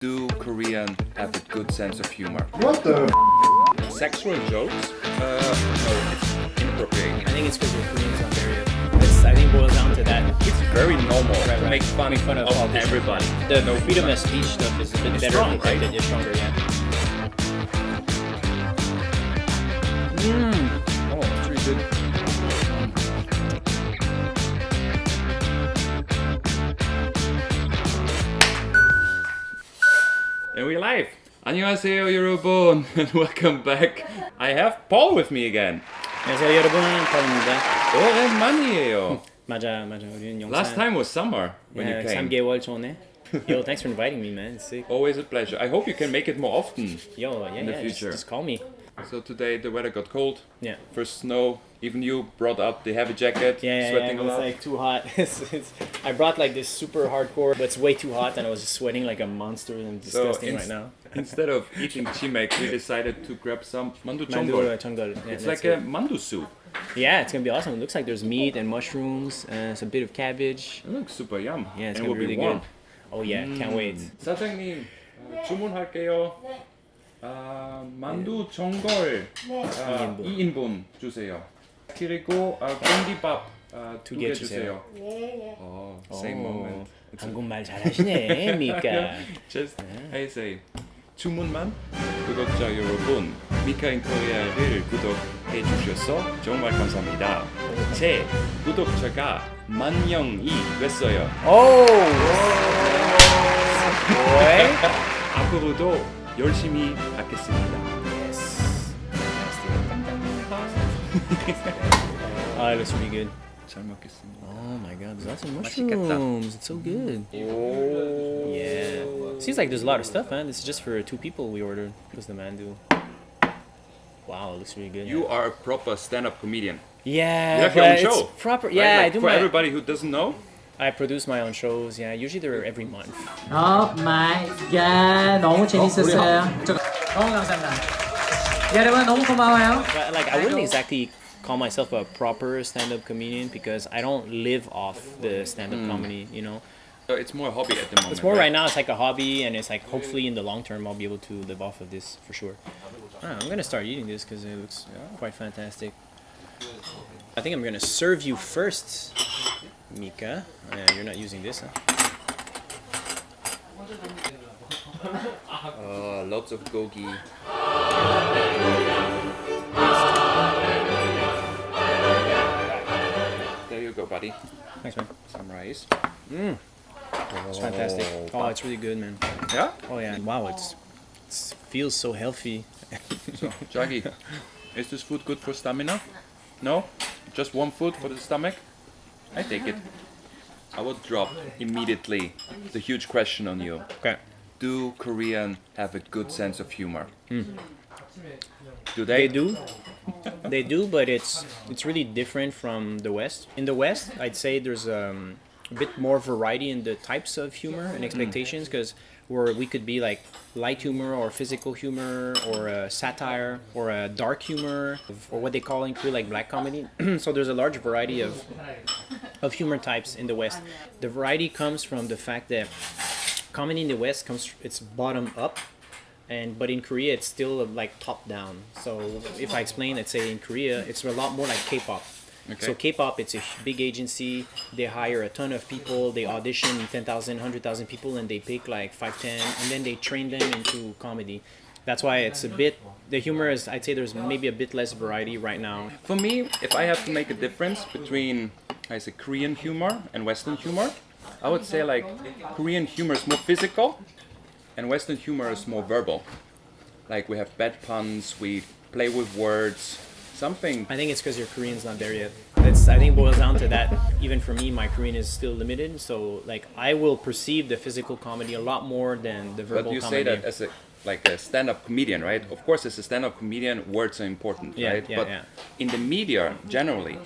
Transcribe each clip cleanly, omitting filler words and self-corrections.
Do Korean have a good sense of humor? What the? Sexual jokes? No, it's inappropriate. I think it's because your Korean's not there yet. I think it boils down to that. It's very normal Right, to make fun of politicians. everybody. The No freedom fun. of speech stuff is a bit It's better strong, protected. right? It's stronger, yeah. Oh, it's really good. And we're live. 안녕하세요, 여러분, and welcome back. I have Paul with me again. 안녕하세요, 여러분. 파울입니다. 오랜만이에요. 맞아. 우리는 영상. Last time was summer when you came. 3개월 전에. Yo, thanks for inviting me, man. It's sick. Always a pleasure. I hope you can make it more often. Yo, In the future. Just call me. So today the weather got cold. Yeah. First snow. Even you brought out the heavy jacket. Yeah, Sweating a it's lot. like too hot. I brought like this super hardcore, but it's way too hot, and I was just sweating like a monster and disgusting right now. Instead of eating chimek, we decided to grab some 만두전골. 만두전골. Yeah, It's that's like a it. mandu soup. Yeah, it's gonna be awesome. It looks like there's meat and mushrooms, some bit of cabbage. It looks super yum. Yeah, it's and it gonna will be really be warm. good. Oh yeah, can't wait. 사장님, 주문할게요. 만두전골 2인분 주세요. 그리고 공깃밥 2개 주세요. 예. Same moment. 한국말 잘하시네, 미카. Just I say 주문만 구독자 여러분 미카인코리아를 구독해 주셔서 정말 감사합니다. 제 구독자가 10,000명이 됐어요. 오! boy. 앞으로도 열심히 하겠습니다. Oh, it looks really good. 잘 먹겠습니다. Oh my god, there's lots of 맛있겠다. mushrooms. It's so good. 오. Yeah. Seems like there's a lot of stuff, man. This is just for 2 people we ordered. Plus the mandu. Wow, it looks really good. You are a proper stand-up comedian. Yeah, You have your own but it's show, proper. right? Yeah, Like, I do for my. everybody who doesn't know. I produce my own shows. Yeah, usually they're every month. Oh my god, 너무 재밌었어요. 너무 감사합니다. 여러분 너무 고마워요. But like, I wouldn't exactly call myself a proper stand-up comedian because I don't live off the stand-up comedy. You know, So it's more a hobby at the moment. it's more right now. It's like a hobby, and it's like hopefully in the long term I'll be able to live off of this for sure. I'm gonna start eating this because it looks quite fantastic. I think I'm gonna serve you first, Mika. You're not using this, huh? Lots of gogi. There you go, buddy. Thanks, man. Some rice. It's fantastic. Oh, it's really good, man. Yeah? Oh yeah. Wow, it feels so healthy. So, Jackie, is this food good for stamina? No? Just one food for the stomach? I take it. I will drop immediately the huge question on you. Okay. Do Korean have a good sense of humor? Do They they? do. They do, but it's really different from the West. In the West, I'd say there's a bit more variety in the types of humor and expectations because where we could be like light humor or physical humor or a satire or a dark humor or what they call in Korea like black comedy. So there's a large variety of humor types in the West. The variety comes from the fact that comedy in the West it's bottom up. But in Korea, it's still like top down. So if I explain, let's say in Korea, it's a lot more like K-pop. Okay. So K-pop, it's a big agency. They hire a ton of people. They audition 10,000, 100,000 people, and they pick like 5, 10, and then they train them into comedy. That's why it's a bit. The humor is, I'd say, there's maybe a bit less variety right now. For me, if I have to make a difference between, I say, Korean humor and Western humor, I would say like Korean humor is more physical and Western humor is more verbal. Like we have bad puns, we play with words, something. I think it's because your Korean's not there yet. I think it boils down to that. Even for me, my Korean is still limited. So like I will perceive the physical comedy a lot more than the verbal But you comedy. say that as a stand-up comedian, right? Of course, as a stand-up comedian, words are important, Yeah, right? yeah, But yeah. in the media, generally,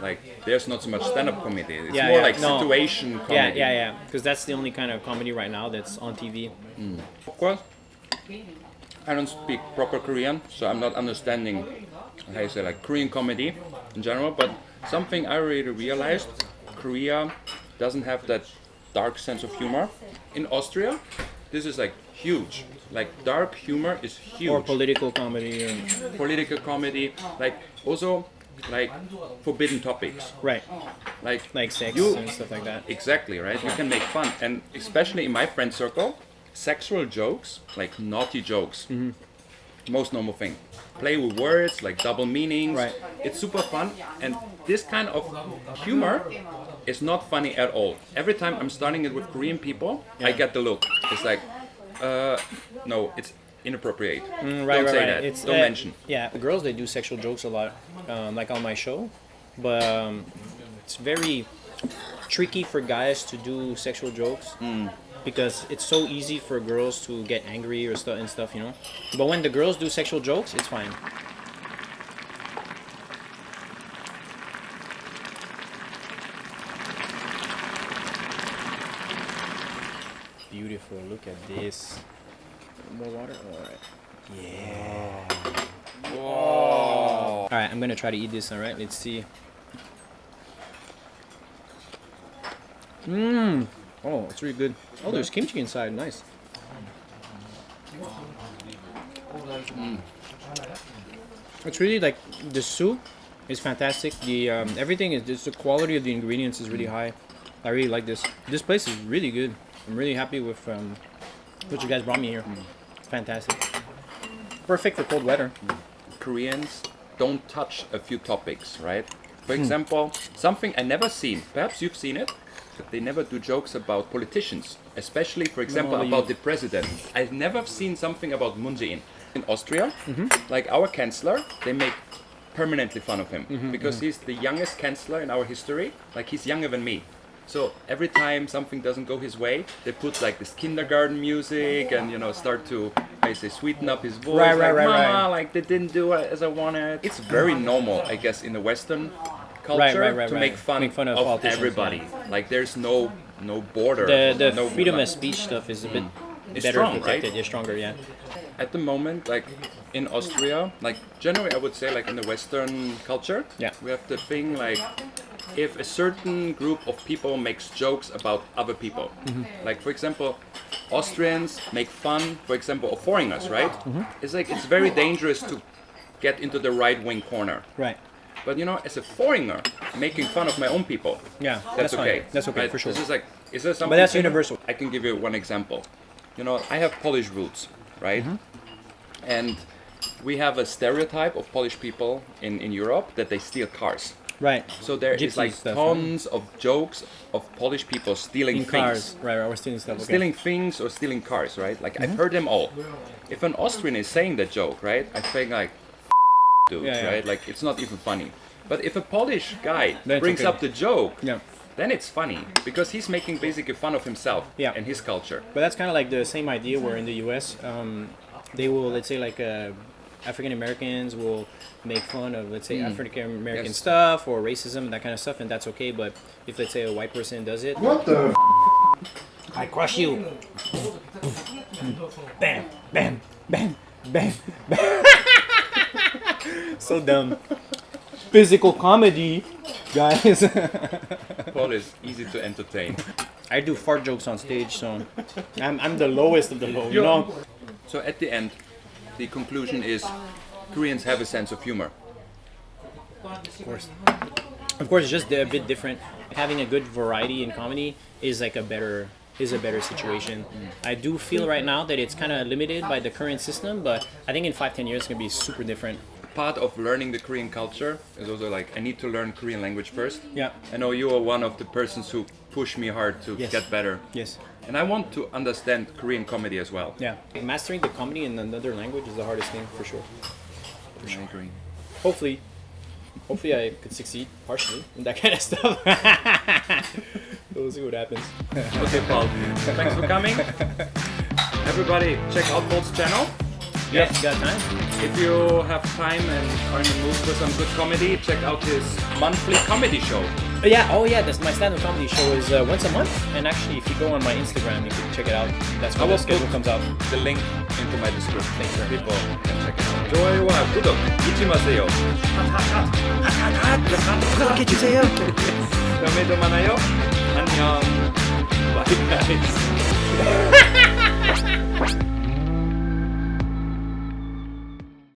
like there's not so much stand-up comedy. It's Yeah, more yeah, like no. situation comedy. Yeah. Because that's the only kind of comedy right now that's on TV. Of course, I don't speak proper Korean, so I'm not understanding how you say like Korean comedy in general. But something I really realized, Korea doesn't have that dark sense of humor. In Austria, this is like huge. Like dark humor is huge. Or political comedy. Political comedy, like also like forbidden topics. Right. Like Sex you, and stuff like that. Exactly, right? You can make fun, and especially in my friend circle, sexual jokes, like naughty jokes, most normal thing. Play with words, like double meanings. Right. It's super fun, and this kind of humor is not funny at all. Every time I'm starting it with Korean people, I get the look. It's like, no, it's inappropriate. Don't say that. Don't mention. Yeah, the girls, they do sexual jokes a lot, like on my show, but it's very tricky for guys to do sexual jokes because it's so easy for girls to get angry or stuff, you know. But when the girls do sexual jokes, it's fine. Beautiful. Look at this. More water. All right. Yeah. Whoa. All right, I'm gonna try to eat this. All right, let's see. Oh, it's really good. Oh, there's kimchi inside. Nice. It's really like the soup is fantastic. The everything is just the quality of the ingredients is really high. I really like this. This place is really good. I'm really happy with what you guys brought me here. Fantastic. Perfect for cold weather. Koreans don't touch a few topics, right? For example, something I never seen, perhaps you've seen it, but they never do jokes about politicians, especially, for example, about the president. I've never seen something about Moon Jae-in. In Austria, like our chancellor, they make permanently fun of him because he's the youngest chancellor in our history, like he's younger than me. So every time something doesn't go his way, they put like this kindergarten music and start to basically sweeten up his voice. Right. Mama, like they didn't do it as I wanted. It's very normal, I guess, in the Western culture to make fun of everybody. Yeah. Like there's no border. The no freedom of speech stuff is a bit better strong, protected. right? It's stronger, yeah. At the moment, like in Austria, like generally I would say like in the Western culture, we have the thing like if a certain group of people makes jokes about other people, like for example, Austrians make fun, for example, of foreigners, right? It's like it's very dangerous to get into the right-wing corner. Right. But as a foreigner, making fun of my own people, that's okay. Fine. That's okay, right? for sure. This is like, is there something? But that's universal. I can give you one example. I have Polish roots, right? And we have a stereotype of Polish people in Europe that they steal cars. Right. So there is like stuff, tons of jokes of Polish people stealing things. Cars, right? Or stealing stuff. Okay. Stealing things or stealing cars, right? Like I've heard them all. If an Austrian is saying that joke, right? I think like, dude, right? Like it's not even funny. But if a Polish guy brings up the joke, then it's funny because he's making basically fun of himself and his culture. But that's kind of like the same idea where in the U.S. They will, let's say, like African Americans will make fun of, let's say, African American stuff or racism and that kind of stuff, and that's okay. But if, let's say, a white person does it, what the? I crush you. Bam, bam, bam, bam, bam. So dumb. Physical comedy, guys. Paul is easy to entertain. I do fart jokes on stage, so I'm the lowest of the low, you know? So at the end, the conclusion is Koreans have a sense of humor. Of course, it's just a bit different. Having a good variety in comedy is like a better situation. I do feel right now that it's kind of limited by the current system, but I think in 5-10 years it's gonna be super different. Part of learning the Korean culture is also like I need to learn Korean language first. Yeah. I know you are one of the persons who push me hard to get better. Yes. And I want to understand Korean comedy as well. Yeah. Mastering the comedy in another language is the hardest thing for sure. I agree. Hopefully I could succeed partially in that kind of stuff. We'll see what happens. Okay, Paul. Thanks for coming. Everybody, check out Paul's channel. Yeah, you got time? If you have time and are in the mood for some good comedy, check out his monthly comedy show. That's my stand-up comedy show is once a month. And actually, if you go on my Instagram, you can check it out. That's when the schedule comes out. The link into my description. People can check it out. 좋아요와 구독 잊지 마세요. 구독해주세요. 다음에 또 만나요. 안녕. Bye guys. 네.